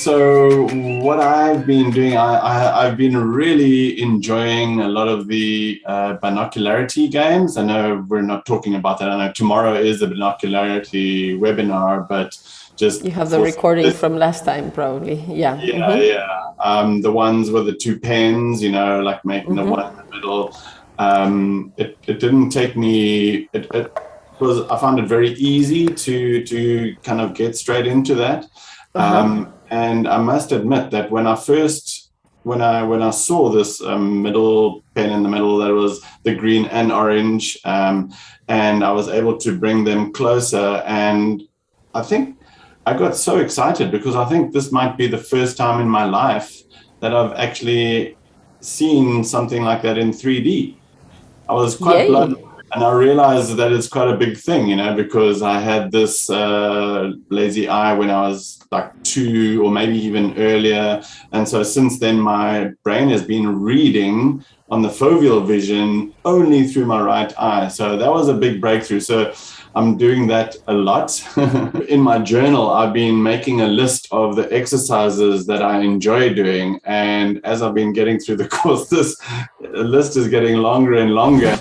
So what I've been doing, I've been really enjoying a lot of the binocularity games. I know we're not talking about that. I know tomorrow is a binocularity webinar, but just you have the recording from last time, probably. Yeah. The ones with the two pens, like making the one in the middle. It didn't take me. I found it very easy to kind of get straight into that. And I must admit that when I saw this middle pen in the middle, that was the green and orange, and I was able to bring them closer, and I think I got so excited because I think this might be the first time in my life that I've actually seen something like that in 3D. I was quite blown away. And I realized that it's quite a big thing, because I had this lazy eye when I was like 2 or maybe even earlier. And so since then, my brain has been reading on the foveal vision only through my right eye. So that was a big breakthrough. So I'm doing that a lot. In my journal, I've been making a list of the exercises that I enjoy doing. And as I've been getting through the course, this list is getting longer and longer.